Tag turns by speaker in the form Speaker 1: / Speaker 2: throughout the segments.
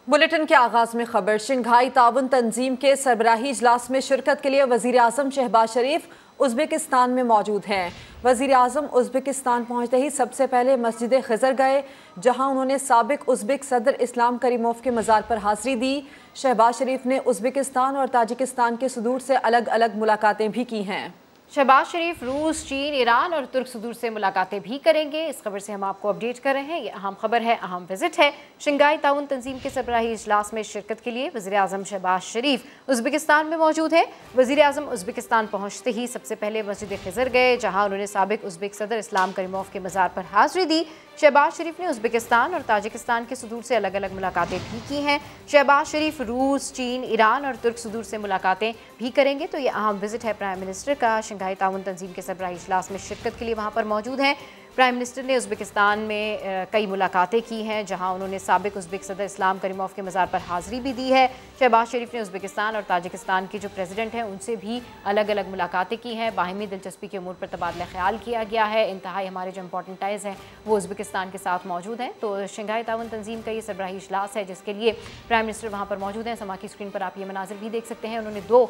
Speaker 1: Bulletin के आगाज में खबर। शंघाई ताउन तंजीम के सरबराही इजलास में शिरकत के लिए वजीर आजम शहबाज शरीफ उज़्बेकिस्तान में मौजूद हैं। वजीर आजम उज़्बेकिस्तान पहुँचते ही सबसे पहले मस्जिद खिज़र गए, जहाँ उन्होंने साबिक उज़्बेक सदर इस्लाम करीमोव के मज़ार पर हाज़िरी दी। शहबाज शरीफ ने उज़्बेकिस्तान और ताजिकिस्तान के सदूर से अलग अलग मुलाकातें भी की हैं।
Speaker 2: शहबाज शरीफ रूस, चीन, ईरान और तुर्क सदूर से मुलाकातें भी करेंगे। इस खबर से हम आपको अपडेट कर रहे हैं। ये अहम खबर है, अहम विजिट है। शंघाई ताउन तंजीम के सरबराही इजलास में शिरकत के लिए वज़ीर आज़म शहबाज शरीफ उज़्बेकिस्तान में मौजूद है। वज़ीर आज़म उज़्बेकिस्तान पहुँचते ही सबसे पहले मस्जिद खिज़र गए, जहाँ उन्होंने साबिक उज़्बेक सदर इस्लाम करीमोव के मज़ार पर हाज़िरी दी। शहबाज शरीफ ने उज़्बेकिस्तान और ताजिकिस्तान के सदूर से अलग अलग मुलाकातें भी की हैं। शहबाज शरीफ रूस, चीन, ईरान और तुर्क सदूर से मुलाकातें भी करेंगे। तो ये अहम विजिट है प्राइम मिनिस्टर का। शंघाई ताउन तंजीम के सरबराही इजलास में शिरकत के लिए वहाँ पर मौजूद हैं। प्राइम मिनिस्टर ने उज़्बेकिस्तान में कई मुलाकातें की हैं, जहां उन्होंने साबिक उज़्बेक सदर इस्लाम करीमोव के मज़ार पर हाज़िरी भी दी है। शहबाज शरीफ ने उज़्बेकिस्तान और ताजिकिस्तान के जो प्रेसिडेंट हैं उनसे भी अलग अलग मुलाकातें की हैं। बाहिमी दिलचस्पी के अमूर पर तबादला ख्याल किया गया है। इंतहाई हमारे जो इंपॉर्टेंट टाइज़ हैं वो उज़्बेकिस्तान के साथ मौजूद हैं। तो शंघाई ताउन तंजीम का ये सरबराही इजलास है, जिसके लिए प्राइम मिनिस्टर वहाँ पर मौजूद हैं। समा की स्क्रीन पर आप ये मनाजिर भी देख सकते हैं। उन्होंने दो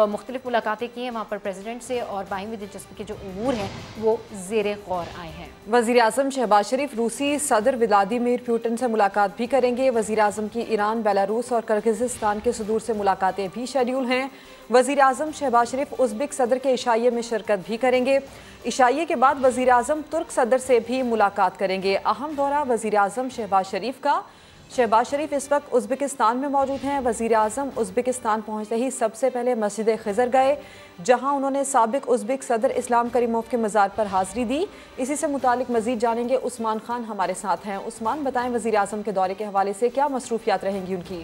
Speaker 2: मुख्तलिफ मुलाकातें की हैं वहाँ पर प्रेसिडेंट से, और बाहिमी दिलचस्पी के जो अमूर हैं वो ज़ेर गौर आए हैं।
Speaker 1: वज़ीर आज़म शहबाज शरीफ रूसी सदर व्लादिमीर पुतिन से मुलाकात भी करेंगे। वज़ीर आज़म की ईरान, बेलारूस और किर्गिज़स्तान के सदूर से मुलाकातें भी शेड्यूल हैं। वज़ीर आज़म शहबाज शरीफ उज़्बेक सदर के इशाइये में शिरकत भी करेंगे। इशाइये के बाद वज़ीर आज़म तुर्क सदर से भी मुलाकात करेंगे। अहम दौरा वज़ीर आज़म शहबाज शरीफ का। शहबाज शरीफ इस वक्त उज़्बेकिस्तान में मौजूद हैं। वज़ीर आज़म उज़्बेकिस्तान पहुँचते ही सबसे पहले मस्जिद खिज़र गए, जहाँ उन्होंने साबिक उज़्बेक सदर इस्लाम करीमोव के मज़ार पर हाज़िरी दी। इसी से मुतालिक मज़ीद जानेंगे। उस्मान खान हमारे साथ हैं। उस्मान, बताएं वज़ीर आज़म के दौरे के हवाले से क्या मसरूफियात रहेंगी उनकी?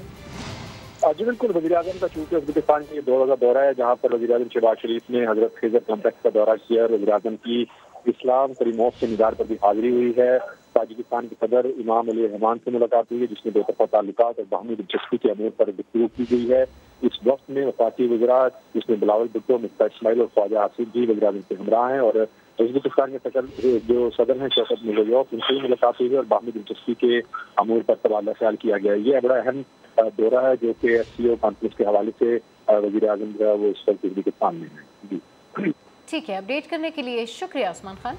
Speaker 3: जी बिल्कुल, वज़ीर आज़म का चूँकि उज़्बेकिस्तान में 2 रोज़ा दौरा है, जहाँ पर वज़ीर आज़म शहबाज शरीफ ने हज़रत खिज़र कॉम्प्लेक्स का दौरा किया। वज़ीर आज़म की इस्लाम करीमोव के मज़ार पर भी हाज़िरी हुई है। ताजिकिस्तान के सदर इमाम अली रहमान से मुलाकात हुई है, जिसमें दोतरफा ताल्लुकात और बाहमी दिलचस्पी के अमूर पर गुफ्तगू की गई है। इस वक्त में वफाकी वज़रा जिसमें बिलावल भुट्टो, मिस्टर इस्माइल और ख्वाजा आसिफ भी वज़ीर आज़म से हमरा हैं, और उज़्बेकिस्तान के जो सदर हैं शौकत मिर्ज़ियोयेव, उनसे भी मुलाकात हुई है और बाहमी दिलचस्पी के अमूर पर तबादला ख्याल किया गया है। ये बड़ा अहम दौरा है जो कि SCO कॉन्फ्रेंस के हवाले से वज़ीर आज़म जो है वो इस वक्त उज़्बेकिस्तान में है। जी
Speaker 2: ठीक है, अपडेट करने के लिए शुक्रिया उस्मान खान।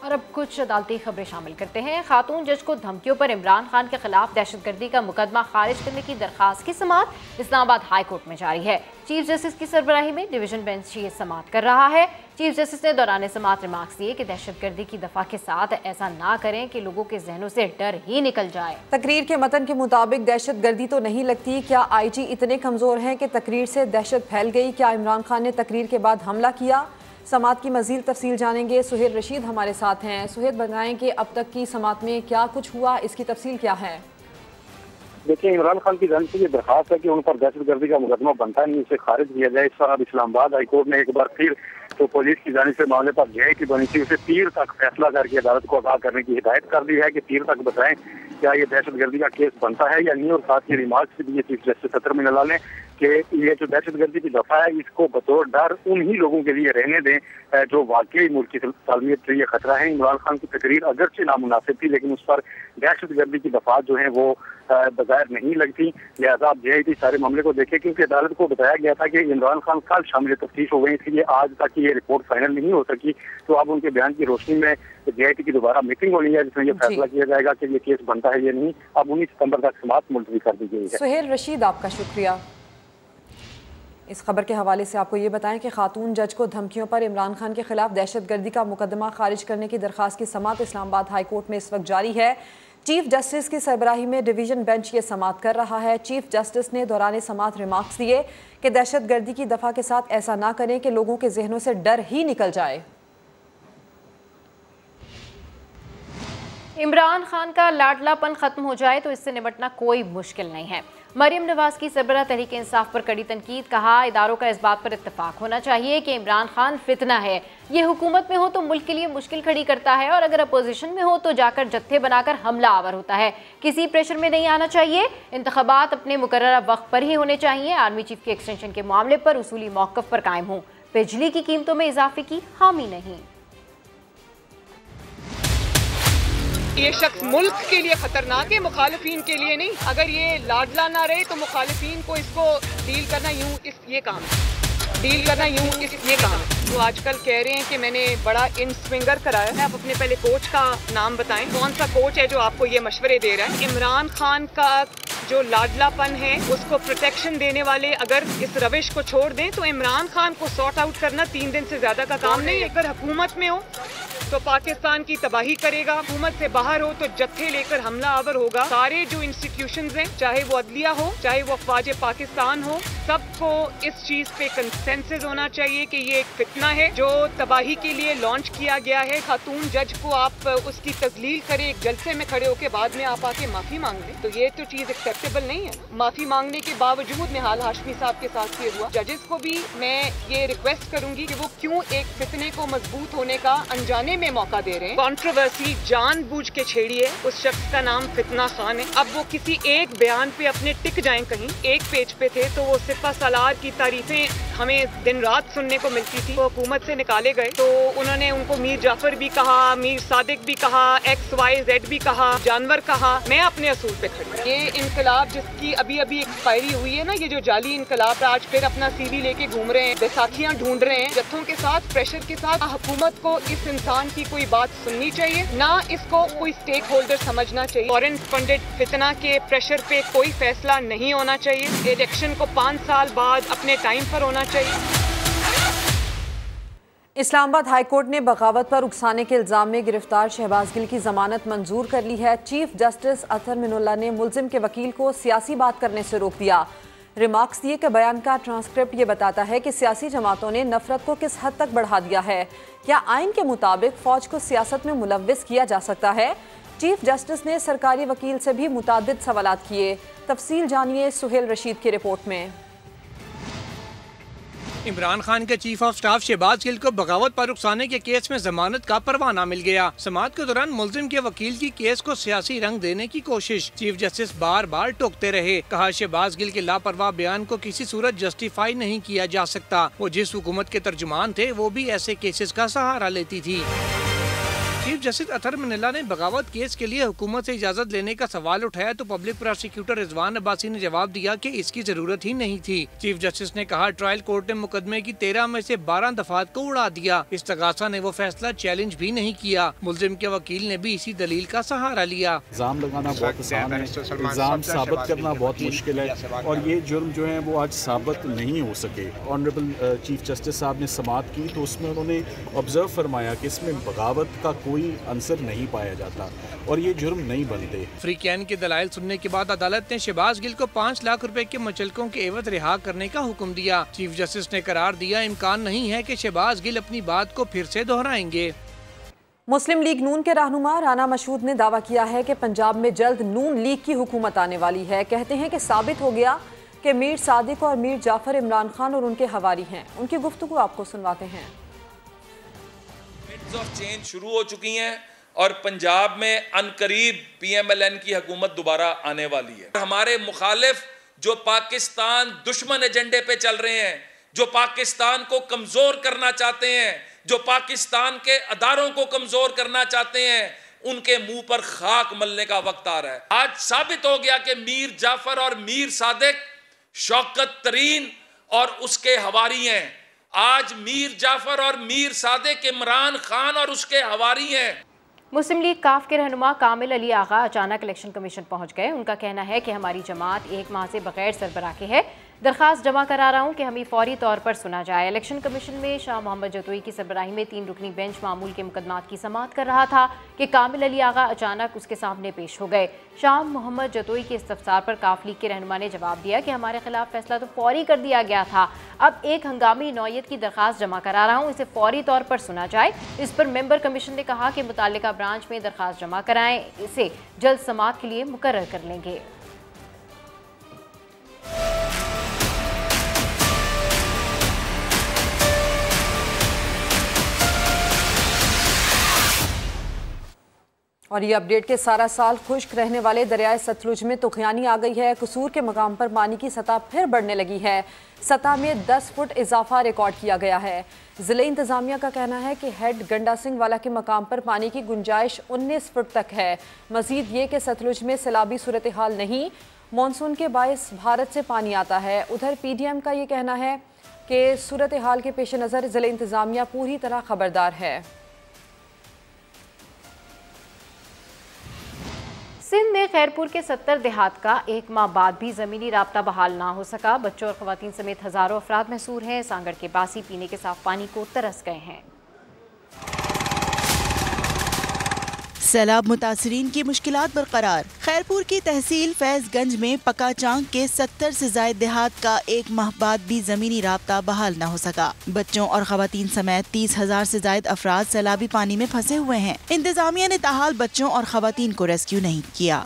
Speaker 2: और अब कुछ अदालती खबरें शामिल करते हैं। खातून जज को धमकियों पर इमरान खान के खिलाफ दहशतगर्दी का मुकदमा खारिज करने की दरखास्त की समाअत इस्लामाबाद हाई कोर्ट में जारी है। चीफ जस्टिस की सरबराही में डिवीजन बेंच ये समाअत कर रहा है। चीफ जस्टिस ने दौरान समाअत रिमार्क्स दिए कि दहशतगर्दी की दफा के साथ ऐसा ना करें कि लोगों के जहनों से डर ही निकल जाए।
Speaker 1: तकरीर के मतन के मुताबिक दहशतगर्दी तो नहीं लगती। क्या IG इतने कमजोर हैं कि तकरीर से दहशत फैल गई? क्या इमरान खान ने तकरीर के बाद हमला किया? समाअत की मज़ीद तफसील जानेंगे। सुहेल रशीद हमारे साथ हैं। सुहेल, बताएं कि अब तक की समाअत में क्या कुछ हुआ, इसकी तफसील क्या है?
Speaker 3: देखिए, इमरान खान की जानिब से ये दरखास्त है कि उन पर दहशतगर्दी का मुकदमा बनता नहीं, उसे खारिज किया जाए। इस पर अब इस्लामाबाद हाई कोर्ट ने एक बार फिर तो पुलिस की जानिब से मामले पर GI की बनी थी, उसे तीर तक फैसला करके अदालत को आगाह करने की हिदायत कर दी है कि तीर तक बताएं क्या ये दहशतगर्दी का केस बनता है या नहीं। और साथ ही रिमार्क्स भी दिए चीफ जस्टिस सत्र में नला ने कि ये जो दहशतगर्दी की दफा है इसको बतौर डर उन ही लोगों के लिए रहने दें जो वाकई मुल्क की सालमियत के लिए खतरा है। इमरान खान की तकरीर अगरचे नामुनासिब थी, लेकिन उस पर दहशतगर्दी की दफात जो है वो बगैर नहीं लगती। लिहाजा आप GI सारे मामले को देखें, क्योंकि अदालत को बताया गया था कि इमरान खान कल शामिल तफ्तीश हो गई, इसलिए आज तक ये रिपोर्ट फाइनल नहीं हो सकी। तो अब उनके बयान की रोशनी में GI की दोबारा मीटिंग होनी है, जिसमें यह फैसला किया जाएगा कि ये केस बनता है या नहीं। अब 19 सितंबर तक समाअत मुलतवी कर दी गई है।
Speaker 1: सुहेल रशीद, आपका शुक्रिया। इस खबर के हवाले से आपको ये बताएं कि खातून जज को धमकियों पर इमरान खान के खिलाफ दहशतगर्दी का मुकदमा खारिज करने की दरखास्त की समाअत इस्लामाबाद हाई कोर्ट में इस वक्त जारी है। चीफ जस्टिस की सरबराही में डिवीजन बेंच ये समाअत कर रहा है। चीफ जस्टिस ने दौरान समाअत रिमार्क्स दिए कि दहशतगर्दी की दफा के साथ ऐसा ना करें कि लोगों के जहनों से डर ही निकल जाए।
Speaker 2: इमरान खान का लाडलापन खत्म हो जाए तो इससे निपटना कोई मुश्किल नहीं है। मरियम नवाज की सरबराह तहरीक इंसाफ पर कड़ी तनकीद। कहा, इदारों का इस बात पर इत्तेफाक होना चाहिए कि इमरान खान फितना है। ये हुकूमत में हो तो मुल्क के लिए मुश्किल खड़ी करता है, और अगर अपोजिशन में हो तो जाकर जत्थे बनाकर हमला आवर होता है। किसी प्रेशर में नहीं आना चाहिए। इंतखाबात अपने मुकर्ररा वक्त पर ही होने चाहिए। आर्मी चीफ के एक्सटेंशन के मामले पर उसूली मौक़िफ़ पर कायम हो। बिजली की कीमतों में इजाफे की हामी नहीं।
Speaker 4: ये शख्स मुल्क के लिए खतरनाक है, मुखालिफिन के लिए नहीं। अगर ये लाडला ना रहे तो मुखालिफिन को इसको डील करना ये काम तो आजकल कह रहे हैं कि मैंने बड़ा इन स्विंगर कराया है। आप अपने पहले कोच का नाम बताएं, कौन सा कोच है जो आपको ये मशवरे दे रहा है? इमरान खान का जो लाडलापन है उसको प्रोटेक्शन देने वाले अगर इस रविश को छोड़ दें तो इमरान खान को सॉर्ट आउट करना 3 दिन से ज्यादा का काम नहीं। अगर हुकूमत में हो तो पाकिस्तान की तबाही करेगा, हुकूमत से बाहर हो तो जत्थे लेकर हमला आवर होगा। सारे जो इंस्टीट्यूशंस हैं, चाहे वो अदलिया हो, चाहे वो अफवाज पाकिस्तान हो, सबको इस चीज पे कंसेंसस होना चाहिए कि ये एक फितना है जो तबाही के लिए लॉन्च किया गया है। खातून जज को आप उसकी तजलील करें एक जलसे में खड़े होकर, बाद में आप आके माफी मांग लें, तो ये तो चीज एक्सेप्टेबल नहीं है। माफी मांगने के बावजूद निहाल हाशमी साहब के साथ ये हुआ। जजेस को भी मैं ये रिक्वेस्ट करूंगी कि वो क्यों एक फितने को मजबूत होने का अनजाने में मौका दे रहे हैं। कंट्रोवर्सी जानबूझ के छेड़िए। उस शख्स का नाम फितना खान है। अब वो किसी एक बयान पे अपने टिक जाएं, कहीं एक पेज पे थे तो वो सिपा सालार की तारीफें हमें दिन रात सुनने को मिलती थी। वो हुकूमत से निकाले गए तो उन्होंने उनको मीर जाफर भी कहा, मीर सादिक भी कहा, XYZ भी कहा, जानवर कहा। मैं अपने असूल पे खड़ी। ये इनकलाब जिसकी अभी अभी एक्सपायरी हुई है ना, ये जो जाली इनकलाब, आज फिर अपना CV लेके घूम रहे हैं, बैसाखियां ढूंढ रहे हैं जत्थों के साथ, प्रेशर के साथ। हुकूमत को इस इंसान की कोई बात सुननी चाहिए, ना इसको कोई स्टेक होल्डर समझना चाहिए। फॉरेन फंडेड फितना के प्रेशर पे कोई फैसला नहीं होना चाहिए। इलेक्शन को 5 साल बाद अपने टाइम पर होना चाहिए।
Speaker 1: इस्लामाबाद हाई कोर्ट ने बगावत पर उकसाने के इल्जाम में गिरफ्तार शहबाज गिल की जमानत मंजूर कर ली है। चीफ जस्टिस अतहर मिनुल्लाह ने मुल्जिम के वकील को सियासी बात करने से रोक दिया। रिमार्क्स दिए कि बयान का ट्रांसक्रिप्ट ये बताता है कि सियासी जमातों ने नफरत को किस हद तक बढ़ा दिया है। क्या आइन के मुताबिक फौज को सियासत में मुलव्विस किया जा सकता है? चीफ जस्टिस ने सरकारी वकील से भी मुतादिद सवालात किए। तफसील जानिए सुहेल रशीद की रिपोर्ट में।
Speaker 5: इमरान खान के chief of staff Shahbaz Gill को बगावत पर उकसाने के केस में जमानत का परवाना मिल गया। समाअत के दौरान मुल्जिम के वकील की केस को सियासी रंग देने की कोशिश चीफ जस्टिस बार बार टोकते रहे। कहा शहबाज गिल के लापरवाह बयान को किसी सूरत जस्टिफाई नहीं किया जा सकता। वो जिस हुकूमत के तर्जुमान थे वो भी ऐसे केसेस का सहारा लेती थी। चीफ जस्टिस अतहर मिनुल्लाह ने बगावत केस के लिए हुकूमत से इजाजत लेने का सवाल उठाया तो पब्लिक प्रोसिक्यूटर रिजवान अब्बासी ने जवाब दिया कि इसकी जरूरत ही नहीं थी। चीफ जस्टिस ने कहा ट्रायल कोर्ट ने मुकदमे की 13 में से 12 दफात को उड़ा दिया। इस्तगासा ने वो फैसला चैलेंज भी नहीं किया। मुल्जिम के वकील ने भी इसी दलील का सहारा लिया।
Speaker 6: इल्जाम लगाना बहुत आसान है, इल्जाम साबित करना बहुत मुश्किल है और ये जुर्म जो है वो आज साबित नहीं हो सके। ऑनरेबल चीफ जस्टिस साहब ने समाअत की तो उसमें उन्होंने ऑब्जर्व फरमाया कि इसमें बगावत का कोई आंसर नहीं पाया जाता और ये जुर्म नहीं बनते।
Speaker 5: फ्री कैन के दलाइल सुनने के बाद अदालत ने शहबाज गिल को 5 लाख रुपए के मुचलकों के एवज रिहा करने का हुक्म दिया। चीफ जस्टिस ने करार दिया इम्कान नहीं है कि शहबाज गिल अपनी बात को फिर से दोहराएंगे।
Speaker 1: मुस्लिम लीग नून के रहनुमा राना मशहूद ने दावा किया है कि पंजाब में जल्द नून लीग की हुकूमत आने वाली है। कहते हैं कि साबित हो गया कि मीर सादिक और मीर जाफर इमरान खान और उनके हवारी हैं। उनकी गुफ्तगू आपको सुनवाते हैं।
Speaker 7: ऑफ चेंज शुरू हो चुकी हैं और पंजाब में अनकरीब PMLN की हुकूमत दोबारा आने वाली है। हमारे मुखालिफ जो पाकिस्तान दुश्मन एजेंडे पे चल रहे हैं, जो पाकिस्तान को कमजोर करना चाहते हैं, जो पाकिस्तान के अदारों को कमजोर करना चाहते हैं, उनके मुंह पर खाक मलने का वक्त आ रहा है। आज साबित हो गया कि मीर जाफर और मीर सादिक शौकत तरीन और उसके हवारी हैं। आज मीर जाफर और मीर सादिक इमरान खान और उसके हवारी हैं।
Speaker 2: मुस्लिम लीग काफ के रहनुमा कामिल अली आगा अचानक इलेक्शन कमीशन पहुंच गए। उनका कहना है कि हमारी जमात 1 माह से बगैर सरबराह के है। दरख्वास्त जमा करा रहा हूँ कि हमें फौरी तौर पर सुना जाए। इलेक्शन कमीशन में शाह मोहम्मद जतोई की सरबराही में 3 रुकनी बेंच मामूल के मुकदमात की समाअत कर रहा था कि कामिल अली आगा अचानक उसके सामने पेश हो गए। शाह मोहम्मद जतोई के इस्तफसार पर काफ लीग के रहनुमा ने जवाब दिया कि हमारे खिलाफ फैसला तो फौरी कर दिया गया था। अब एक हंगामी नौयत की दरख्वास्त जमा करा रहा हूँ, इसे फौरी तौर पर सुना जाए। इस पर मेंबर कमीशन ने कहा कि मुतालिका ब्रांच में दरख्वास्त जमा कराएं, इसे जल्द समाअत के लिए मुकर्रर कर लेंगे।
Speaker 1: और ये अपडेट के सारा साल खुश्क रहने वाले दरियाए सतलुज में तुगयानी आ गई है। कसूर के मकाम पर पानी की सतह फिर बढ़ने लगी है। सतह में 10 फुट इजाफा रिकॉर्ड किया गया है। जिले इंतजामिया का कहना है कि हेड गंडा सिंह वाला के मकाम पर पानी की गुंजाइश 19 फुट तक है। मजीद ये कि सतलुज में सैलाबी सूरत हाल नहीं, मानसून के बायस भारत से पानी आता है। उधर PDM का ये कहना है कि सूरत हाल के पेश नज़र जिले इंतजामिया पूरी तरह खबरदार है।
Speaker 2: सिंध में खैरपुर के 70 देहात का एक माह बाद भी ज़मीनी राब्ता बहाल ना हो सका। बच्चों और ख़वातीन समेत हज़ारों अफराद महसूर हैं। सांगड़ के बासी पीने के साफ पानी को तरस गए हैं।
Speaker 8: सैलाब मुतासरीन की मुश्किलात बरकरार। खैरपुर की तहसील फैजगंज में पकाचांग के 70 से ज़ायद देहात का एक माह बाद भी ज़मीनी राब्ता बहाल न हो सका। बच्चों और ख़वातीन समेत 30,000 से ज़ायद अफराद सैलाबी पानी में फंसे हुए हैं। इंतजामिया ने ताहाल बच्चों और ख़वातीन को रेस्क्यू नहीं किया।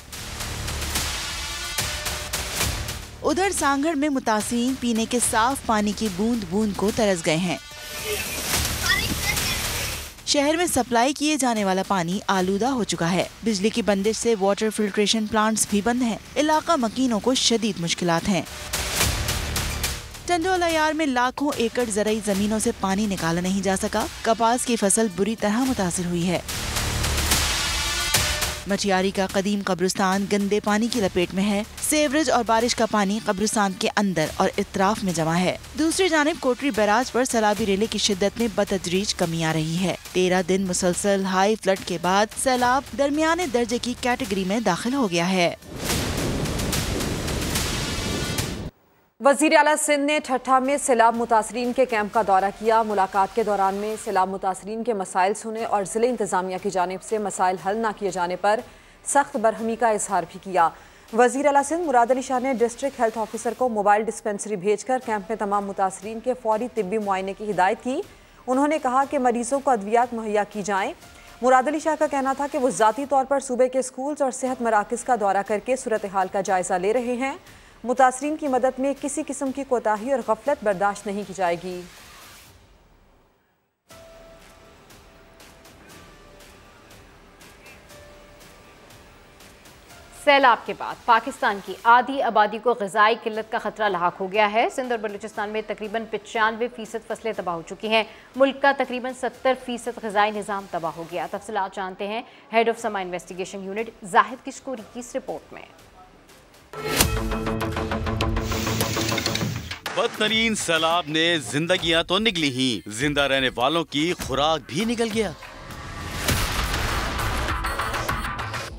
Speaker 8: उधर सांगड़ में मुतासरीन पीने के साफ पानी की बूंद बूंद को तरस गए हैं। शहर में सप्लाई किए जाने वाला पानी आलूदा हो चुका है। बिजली की बंदिश से वाटर फिल्ट्रेशन प्लांट्स भी बंद हैं। इलाका मकीनों को शदीद मुश्किलात हैं। टंडोलायार में लाखों एकड़ ज़रई जमीनों से पानी निकाला नहीं जा सका। कपास की फसल बुरी तरह मुतासिर हुई है। मठियारी का कदीम कब्रिस्तान गंदे पानी की लपेट में है। सेवरेज और बारिश का पानी कब्रिस्तान के अंदर और इतराफ में जमा है। दूसरी जानिब कोटरी बैराज पर सैलाबी रेले की शिद्दत में बतदरीज कमी आ रही है। 13 दिन मुसलसल हाई फ्लड के बाद सैलाब दरमियाने दर्जे की कैटेगरी में दाखिल हो गया है।
Speaker 1: वज़ीर आला सिंध ने ठट्ठा में सैलाब मुतासरीन के कैंप का दौरा किया। मुलाकात के दौरान में सैलाब मुतासरीन के मसाइल सुने और ज़िले इंतजामिया की जानिब से मसाइल हल न किए जाने पर सख्त बरहमी का इजहार भी किया। वज़ीर आला सिंध मुराद अली शाह ने डिस्ट्रिक्ट हेल्थ ऑफिसर को मोबाइल डिस्पेंसरी भेजकर कैंप में तमाम मुतासरीन के फौरी तिब्बी मुआयने की हिदायत की। उन्होंने कहा कि मरीजों को अद्वियात मुहैया की जाएँ। मुराद अली शाह का कहना था कि वो ज़ाती तौर पर सूबे के स्कूल्स और सेहत मराकज़ का दौरा करके सूरत हाल का जायज़ा ले रहे हैं। मुतासरीन की मदद में किसी किस्म की कोताही और गफलत बर्दाश्त नहीं की जाएगी।
Speaker 2: सैलाब के बाद पाकिस्तान की आधी आबादी को ग़िज़ाई किल्लत का खतरा लाहक हो गया है। सिंध और बलूचिस्तान में तकरीबन 95% फसलें तबाह हो चुकी हैं। मुल्क का तकरीबन 70% ग़िज़ाई निज़ाम तबाह हो गया। तफसीलात जानते हैं हेड ऑफ समा इन्वेस्टिगेशन यूनिट जाहिद किशकोरी की इस रिपोर्ट में।
Speaker 9: बदतरीन सैलाब ने जिंदगियां तो निकली ही, जिंदा रहने वालों की खुराक भी निकल गया।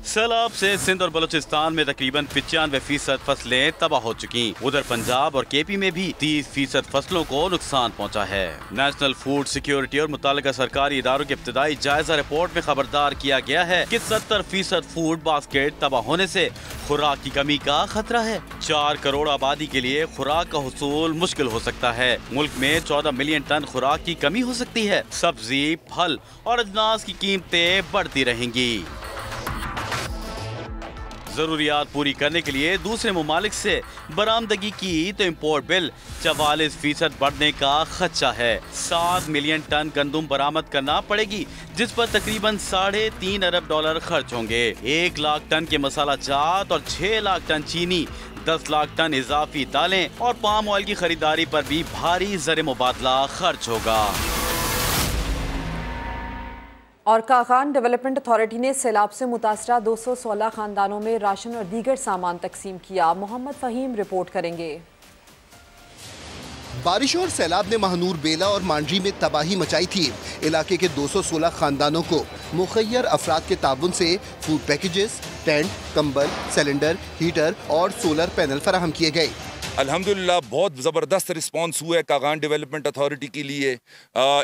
Speaker 9: सैलाब से सिंध और बलूचिस्तान में तकरीबन 95% फसलें तबाह हो चुकी। उधर पंजाब और KP में भी 30% फसलों को नुकसान पहुंचा है। नेशनल फूड सिक्योरिटी और मुतालिका सरकारी इदारों की इब्तिदाई जायजा रिपोर्ट में खबरदार किया गया है कि 70% फूड बास्केट तबाह होने से खुराक की कमी का खतरा है। 4 करोड़ आबादी के लिए खुराक का हुसूल मुश्किल हो सकता है। मुल्क में 14 मिलियन टन खुराक की कमी हो सकती है। सब्जी, फल और अजनास की कीमतें बढ़ती रहेंगी। जरूरियात पूरी करने के लिए दूसरे ममालिक से बरामदगी की तो इम्पोर्ट बिल 44% बढ़ने का खदशा है। 7 मिलियन टन गंदुम बरामद करना पड़ेगी, जिस पर तकरीबन $3.5 अरब खर्च होंगे। 1 लाख टन के मसाला जात और 6 लाख टन चीनी, 10 लाख टन इजाफी दालें और पाम ऑयल की खरीदारी पर भी भारी ज़र मुबादला खर्च होगा।
Speaker 1: और कागान डेवलपमेंट अथॉरिटी ने सैलाब से मुतासरा 216 खानदानों में राशन और दीगर सामान तकसीम किया। मोहम्मद फ़हीम रिपोर्ट करेंगे।
Speaker 10: बारिशों और सैलाब ने महानूर, बेला और मांडरी में तबाही मचाई थी। इलाके के 216 खानदानों को मुखय्यर अफराद के ताबुन से फूड पैकेजेस, टेंट, कंबल, सिलेंडर, हीटर और सोलर पैनल फराहम किए गए।
Speaker 11: अल्हम्दुलिल्लाह बहुत ज़बरदस्त रिस्पांस हुआ है कागान डेवलपमेंट अथॉरिटी के लिए।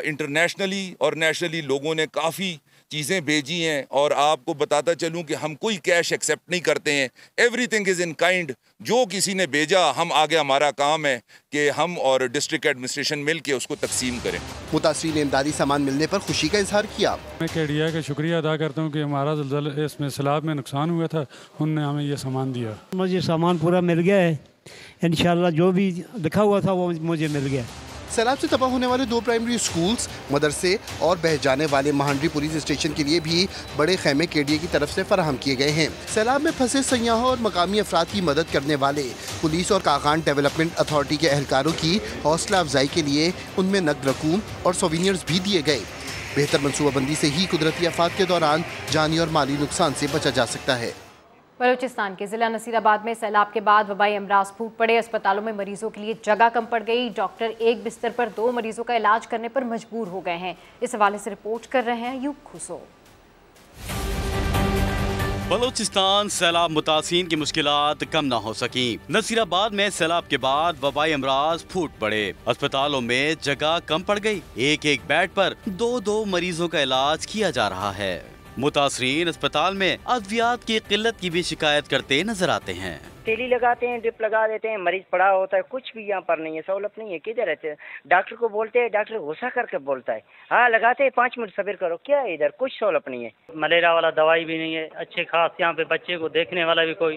Speaker 11: इंटरनेशनली और नेशनली लोगों ने काफ़ी चीज़ें भेजी हैं। और आपको बताता चलूं कि हम कोई कैश एक्सेप्ट नहीं करते हैं। Everything is in kind. जो किसी ने भेजा हम आगे, हमारा काम है कि हम और डिस्ट्रिक्ट एडमिनिस्ट्रेशन मिल के उसको तकसीम करें।
Speaker 10: मुतासरीन ने इमदादी सामान मिलने पर खुशी का इजहार किया।
Speaker 12: मैं KDI का शुक्रिया अदा करता हूँ कि हमारा इसमें सैलाब में नुकसान हुआ था, उनने हमें ये सामान दिया।
Speaker 13: मुझे सामान पूरा मिल गया है। इंशाल्लाह जो भी लिखा हुआ था वो मुझे मिल गया।
Speaker 10: सैलाब से तबाह होने वाले 2 प्राइमरी स्कूल्स, मदरसे और बह जाने वाले महांडरी पुलिस स्टेशन के लिए भी बड़े खैमे KDA की तरफ से फराहम किए गए हैं। सैलाब में फंसे सयाहों और मकामी अफराद की मदद करने वाले पुलिस और कागान डेवलपमेंट अथॉरिटी के एहलकारों की हौसला अफजाई के लिए उनमें नकद रकूम और सोवेनियर्स भी दिए गए। बेहतर मनसूबाबंदी से ही कुदरती आफात के दौरान जानी और माली नुकसान से बचा जा सकता है।
Speaker 2: बलूचिस्तान के जिला नसीराबाद में सैलाब के बाद वबाई अमराज फूट पड़े। अस्पतालों में मरीजों के लिए जगह कम पड़ गई। डॉक्टर एक बिस्तर पर 2 मरीजों का इलाज करने पर मजबूर हो गए हैं। इस हवाले से रिपोर्ट कर रहे हैं अयूब खुसो।
Speaker 9: बलूचिस्तान सैलाब मुतासिरीन की मुश्किलात कम न हो सकी। नसीराबाद में सैलाब के बाद वबाई अमराज फूट पड़े। अस्पतालों में जगह कम पड़ गई। एक बेड पर 2 मरीजों का इलाज किया जा रहा है। मुतासिरीन अस्पताल में अद्वियात की किल्लत की भी शिकायत करते नजर आते हैं।
Speaker 13: तेली लगाते हैं, ड्रिप लगा देते हैं, मरीज पड़ा होता है, कुछ भी यहाँ पर नहीं है, सहूलत नहीं है। किधर है? डॉक्टर को बोलते हैं, डॉक्टर गुस्सा करके बोलता है, हाँ लगाते हैं, 5 मिनट सब्र करो। क्या है इधर? कुछ सहूलत नहीं है।
Speaker 14: मलेरिया वाला दवाई भी नहीं है अच्छे खास। यहाँ पे बच्चे को देखने वाला भी कोई,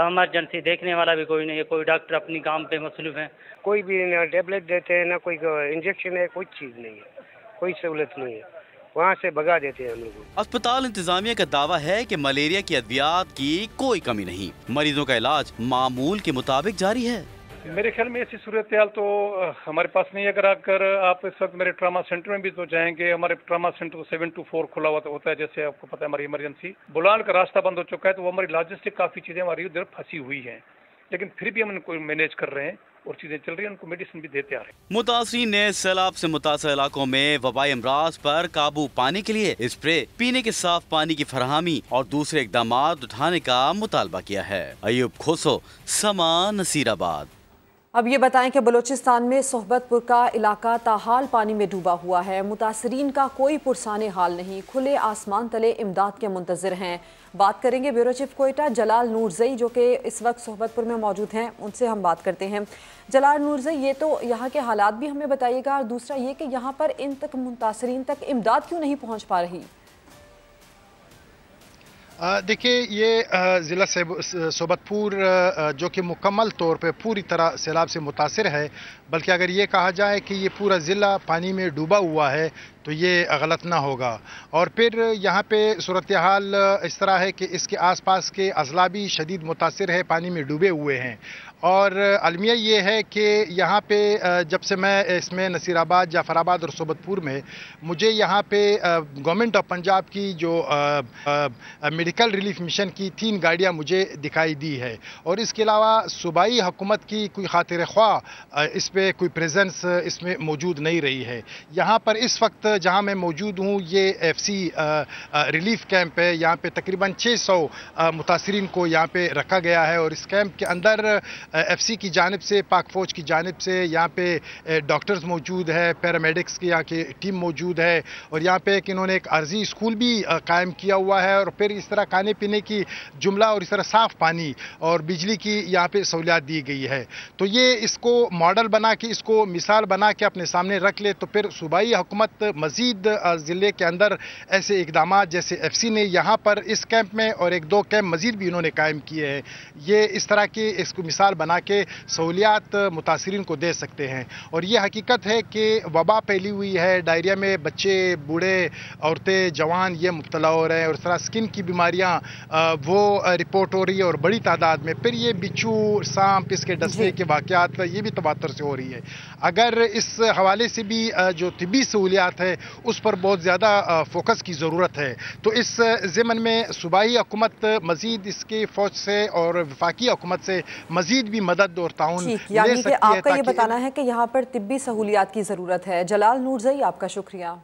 Speaker 14: इमरजेंसी देखने वाला भी कोई नहीं है। कोई डॉक्टर अपनी काम पे मसरूफ है।
Speaker 15: कोई भी ना टेबलेट देते हैं, ना कोई इंजेक्शन है, कुछ चीज़ नहीं है, कोई सहूलत नहीं है। वहाँ से भगा देते हैं हम लोग।
Speaker 9: अस्पताल इंतजामिया का दावा है कि मलेरिया की अद्वियात की कोई कमी नहीं। मरीजों का इलाज मामूल के मुताबिक जारी है।
Speaker 16: मेरे ख्याल में ऐसी सूरत हाल तो हमारे पास नहीं है। अगर आप इस वक्त मेरे ट्रामा सेंटर में भी तो जाएंगे, हमारे ट्रामा सेंटर 7 to 4 खुला हुआ होता है। जैसे आपको पता है हमारी इमरजेंसी बुलान का रास्ता बंद हो चुका है, तो वो हमारी लॉजिस्टिक काफ़ी चीज़ें हमारी उधर फंसी हुई हैं, लेकिन फिर भी हम उनको मैनेज कर रहे हैं और चीजें चल रही हैं, उनको मेडिसिन भी देते आ रहे हैं।
Speaker 9: मुतासिरीन ने सैलाब से मुतासर इलाकों में वबाई अमराज पर काबू पाने के लिए स्प्रे, पीने के साफ पानी की फराहमी और दूसरे इकदाम उठाने का मुतालबा किया है। अयूब खोसो, समा, नसीराबाद।
Speaker 1: अब ये बताएं कि बलूचिस्तान में सोहबतपुर का इलाका ताहाल पानी में डूबा हुआ है। मुतासरीन का कोई पुरसाने हाल नहीं, खुले आसमान तले इमदाद के मुंतजर हैं। बात करेंगे ब्यूरो चीफ कोयटा जलाल नूरजई, जो कि इस वक्त सोहबतपुर में मौजूद हैं, उनसे हम बात करते हैं। जलाल नूरजई, ये तो यहाँ के हालात भी हमें बताइएगा, और दूसरा ये कि यहाँ पर इन तक मुतासरीन तक इमदाद क्यों नहीं पहुँच पा रही?
Speaker 17: देखिए, ये ज़िला सोहबतपुर जो कि मुकम्मल तौर पे पूरी तरह सैलाब से मुतासिर है, बल्कि अगर ये कहा जाए कि ये पूरा ज़िला पानी में डूबा हुआ है तो ये गलत ना होगा। और फिर यहाँ पे सूरत हाल इस तरह है कि इसके आसपास के अजला भी शदीद मुतासिर है, पानी में डूबे हुए हैं। और अलमिया ये है कि यहाँ पे जब से मैं इसमें नसीराबाद, जाफराबाद और सोहबतपुर में, मुझे यहाँ पे गवर्नमेंट ऑफ पंजाब की जो मेडिकल रिलीफ मिशन की 3 गाड़ियाँ मुझे दिखाई दी है। और इसके अलावा सूबाई हुकूमत की कोई खातिर ख्वाह इस पर कोई प्रेजेंस इसमें मौजूद नहीं रही है। यहाँ पर इस वक्त जहाँ मैं मौजूद हूँ, ये FC रिलीफ कैंप है। यहाँ पे तकरीबन 600 मुतासरीन को यहाँ पे रखा गया है। और इस कैंप के अंदर FC की जानिब से, पाक फ़ौज की जानिब से यहाँ पे डॉक्टर्स मौजूद है, पैरामेडिक्स की यहाँ की टीम मौजूद है। और यहाँ पे इन्होंने एक अर्जी स्कूल भी कायम किया हुआ है। और फिर इस तरह खाने पीने की जुमला और इस तरह साफ़ पानी और बिजली की यहाँ पे सहूलियात दी गई है। तो ये इसको मॉडल बना के, इसको मिसाल बना के अपने सामने रख ले, तो फिर सूबाई हुकूमत मज़ीद ज़िले के अंदर ऐसे इकदाम जैसे FC ने यहाँ पर इस कैंप में और 1-2 कैंप मज़ीद भी इन्होंने कायम किए हैं, ये इस तरह की इसको मिसाल बना के सहूलियात मुतासरीन को दे सकते हैं। और ये हकीकत है कि वबा फैली हुई है, डायरिया में बच्चे, बूढ़े, औरतें, जवान ये मुब्तला हो रहे हैं। और इस तरह स्किन की बीमारियाँ वो रिपोर्ट हो रही है और बड़ी तादाद में। फिर ये बिच्छू, सांप, इसके डसने के वाक़यात ये भी तवातर से हो रही है। अगर इस हवाले से भी जो तिब्बी सहूलियात है उस पर बहुत ज़्यादा फोकस की ज़रूरत है। तो इस ज़िमन में सूबाई हुकूमत मज़ीद इसके फ़ौज से और वफाकी हुकूमत से मज़ीद भी मदद और ताउन ले सकती है।
Speaker 1: यानी कि आपका ये बताना है कि यहाँ पर तिब्बी सहूलियात की ज़रूरत है। जलाल नूरजई, आपका शुक्रिया।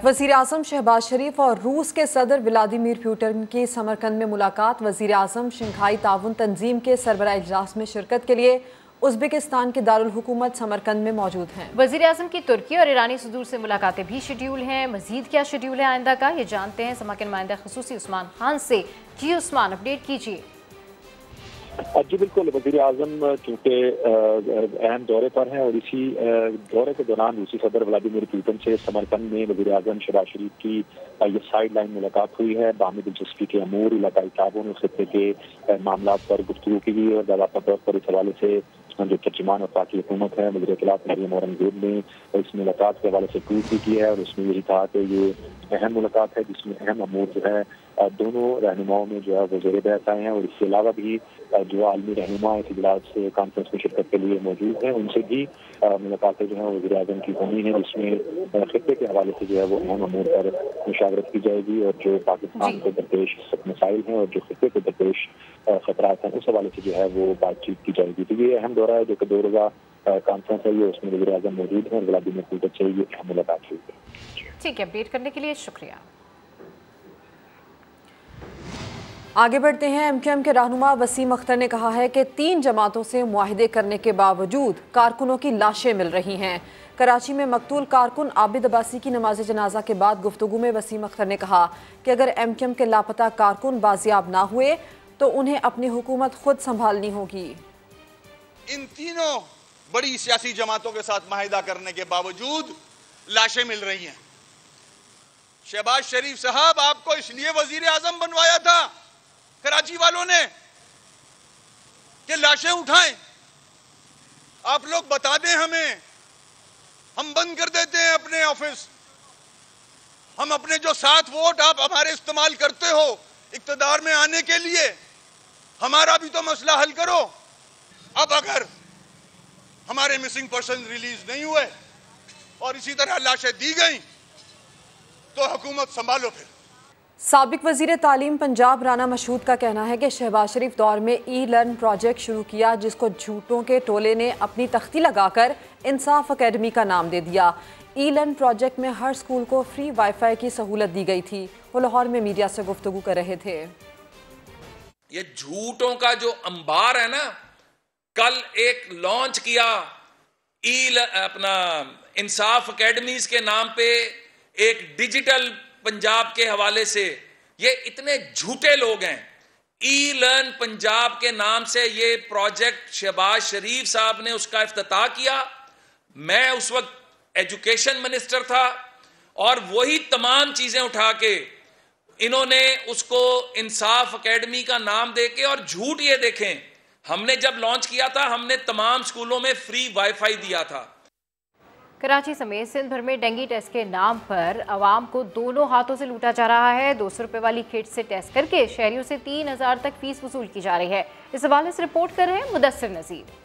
Speaker 1: वज़ीर आज़म शहबाज शरीफ और रूस के सदर व्लादिमीर पुतिन की समरकंद में मुलाकात। वज़ीर आज़म शंघाई ताउन तंजीम के सरबराह इजलास में शिरकत के लिए उज़्बेकिस्तान के दारुल हुकूमत समरकंद में मौजूद हैं।
Speaker 2: वज़ीर आज़म की तुर्की और ईरानी सदूर से मुलाकातें भी शेड्यूल हैं। मज़ीद क्या शेड्यूल है आइंदा का, ये जानते हैं समा के नुमाइंदा ख़ुसूसी उस्मान खान से। जी उस्मान, अपडेट कीजिए।
Speaker 3: जी बिल्कुल, वज़ीर आज़म चूँकि अहम दौरे पर हैं और इसी दौरे के दौरान रूसी सदर व्लादिमीर पुतिन से समरकंद में वज़ीर आज़म शहबाज शरीफ की ये साइड लाइन मुलाकात हुई है। बाहमी दिलचस्पी के अमूर, इलाकाई ताउन और खित्ते के मामला पर गुफ्तगू की गई और बाकायदा तौर पर इस हवाले से
Speaker 18: जो तर्जुमान वफाकी हुकूमत है वज़ीर इत्तलात मरियम औरंगज़ेब ने इस मुलाकात के हवाले से ट्वीट भी किया है और उसमें यही कहा कि ये अहम मुलाकात है जिसमें अहम अमूर जो है दोनों रहनुमाओं में जो है वो ज़ेर बहस आए हैं और इसके अलावा भी जो आलमी रहनुमा इस इजलास कॉन्फ्रेंस में शिरकत के लिए मौजूद हैं उनसे भी मुलाकातें जो है वज़ीर आज़म की होनी है जिसमें खित्ते के हवाले से जो है वो अहम अमूर पर मुशावरत की जाएगी और जो पाकिस्तान को दरपेश मसाइल हैं और जो खित्ते को दरपेश खतरात हैं उस हवाले से जो है वो बातचीत की जाएगी। तो ये अहम दौरा है जो कि 2 रोज़ा कॉन्फ्रेंस है ये उसमें वज़ीर आज़म मौजूद हैं और व्लादिमीर पुतिन से ये अहम मुलाकात हुई है।
Speaker 2: ठीक है, अपडेट करने के लिए शुक्रिया।
Speaker 1: आगे बढ़ते हैं। MQM के रहनुमा वसीम अख्तर ने कहा है कि 3 जमातों से मुआहिदे करने के बावजूद कारकुनों की लाशें मिल रही हैं। कराची में मकतूल कारकुन आबिद अब्बासी की नमाज जनाजा के बाद गुफ्तगू में वसीम अख्तर ने कहा कि अगर MQM के लापता कारकुन बाजियाब ना हुए तो उन्हें अपनी हुकूमत खुद संभालनी होगी।
Speaker 19: इन तीनों बड़ी सियासी जमातों के साथ मुआहिदा करने के बावजूद लाशें मिल रही हैं। शहबाज शरीफ साहब आपको इसलिए वजीर आजम बनवाया था कराची वालों ने कि लाशें उठाएं। आप लोग बता दें हमें, हम बंद कर देते हैं अपने ऑफिस। हम अपने जो 7 वोट आप हमारे इस्तेमाल करते हो इक्तदार में आने के लिए, हमारा भी तो मसला हल करो। अब अगर हमारे मिसिंग पर्सन रिलीज नहीं हुए और इसी तरह लाशें दी गई तो हुकूमत संभालो। फिर
Speaker 1: साबिक वजीर तालीम पंजाब राना मशहूद का कहना है कि शहबाज शरीफ दौर में ई-लर्न प्रोजेक्ट शुरू किया जिसको झूठों के टोले ने अपनी तख्ती लगाकर इंसाफ अकेडमी का नाम दे दिया। ई-लर्न प्रोजेक्ट में हर स्कूल को फ्री वाईफाई की सहूलत दी गई थी। वो लाहौर में मीडिया से गुफ्तगू कर रहे थे।
Speaker 7: ये झूठों का जो अंबार है ना, कल एक लॉन्च किया अपना इंसाफ अकेडमीज के नाम पे एक डिजिटल पंजाब के हवाले से। ये इतने झूठे लोग हैं। ई लर्न पंजाब के नाम से ये प्रोजेक्ट शहबाज शरीफ साहब ने उसका इफ्तिताह किया। मैं उस वक्त एजुकेशन मिनिस्टर था और वही तमाम चीजें उठा के इन्होंने उसको इंसाफ अकेडमी का नाम देके, और झूठ ये देखें, हमने जब लॉन्च किया था हमने तमाम स्कूलों में फ्री वाईफाई दिया था।
Speaker 2: कराची समेत सिंध भर में डेंगू टेस्ट के नाम पर आवाम को दोनों हाथों से लूटा जा रहा है। 200 रुपए वाली किट से टेस्ट करके शहरियों से 3000 तक फीस वसूल की जा रही है। इस हवाले से रिपोर्ट कर रहे हैं मुदस्सिर नजीर।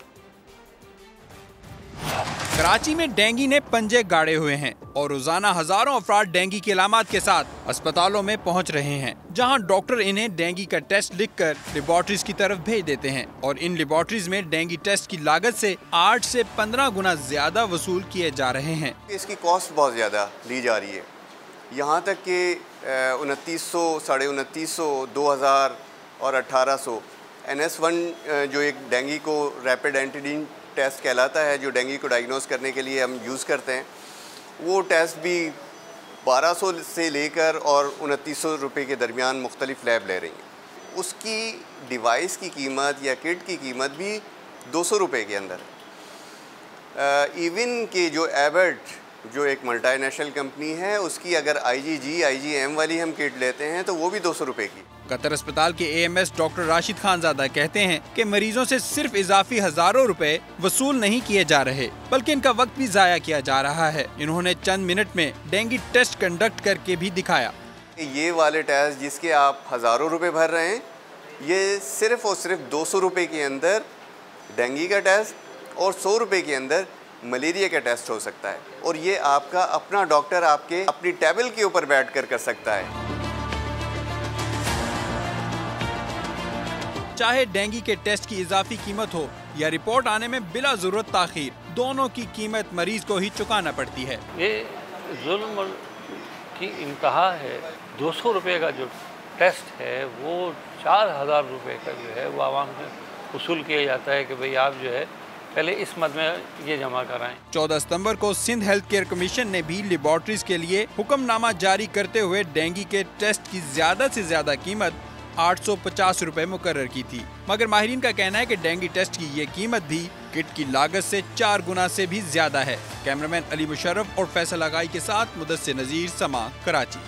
Speaker 20: कराची में डेंगू ने पंजे गाड़े हुए हैं और रोजाना हजारों अफराद डेंगू की अलामत के साथ अस्पतालों में पहुंच रहे हैं, जहां डॉक्टर इन्हें डेंगू का टेस्ट लिखकर लेबॉर्ट्रीज की तरफ भेज देते हैं और इन लेबॉर्ट्रीज में डेंगू टेस्ट की लागत से 8 से 15 गुना ज्यादा वसूल किए जा रहे हैं।
Speaker 21: इसकी कॉस्ट बहुत ज्यादा ली जा रही है, यहाँ तक कि 2900, 2950, 2000 और 1800 NS1 जो एक डेंगू को रैपिड एंटीजन टेस्ट कहलाता है, जो डेंगू को डायग्नोस करने के लिए हम यूज़ करते हैं, वो टेस्ट भी 1200 से लेकर और 2900 रुपये के दरमियान मुख्तलिफ लैब ले रही हैं। उसकी डिवाइस की कीमत या किट की कीमत भी 200 रुपये के अंदर। इवन के जो एबर्ट जो एक मल्टीनेशनल कंपनी है, उसकी अगर IgG, IgM वाली हम किट लेते हैं तो वो भी 200 रुपये की।
Speaker 20: कतर अस्पताल के AMS डॉक्टर राशिद खानजादा कहते हैं कि मरीजों से सिर्फ इजाफी हजारों रुपए वसूल नहीं किए जा रहे, बल्कि इनका वक्त भी जाया किया जा रहा है। इन्होंने चंद मिनट में डेंगू टेस्ट कंडक्ट करके भी दिखाया।
Speaker 21: ये वाले टेस्ट जिसके आप हजारों रुपए भर रहे हैं, ये सिर्फ और सिर्फ 200 रुपये के अंदर डेंगू का टेस्ट और 100 रुपये के अंदर मलेरिया का टेस्ट हो सकता है, और ये आपका अपना डॉक्टर आपके अपनी टेबल के ऊपर बैठ कर सकता है।
Speaker 20: चाहे डेंगू के टेस्ट की इजाफी कीमत हो या रिपोर्ट आने में बिला जरूरत ताखीर, दोनों की कीमत मरीज को ही चुकाना पड़ती है।
Speaker 22: ये जुल्म की इंतहा है। 200 रुपये का जो टेस्ट है वो 4000 रुपये का जो है वो आवाम से वसूल किया जाता है कि भाई आप जो है पहले इस मद में ये जमा कराएं।
Speaker 20: 14 सितंबर को सिंध हेल्थ केयर कमीशन ने भी लेबॉर्ट्रीज के लिए हुक्मनामा जारी करते हुए डेंगू के टेस्ट की ज्यादा से ज्यादा कीमत 850 रुपए मुकर्रर की थी, मगर माहिरीन का कहना है कि डेंगू टेस्ट की ये कीमत भी किट की लागत से 4 गुना से भी ज्यादा है। कैमरामैन अली मुशर्रफ और फैसल आगाई के साथ मुदस्सिर नजीर, समा, कराची।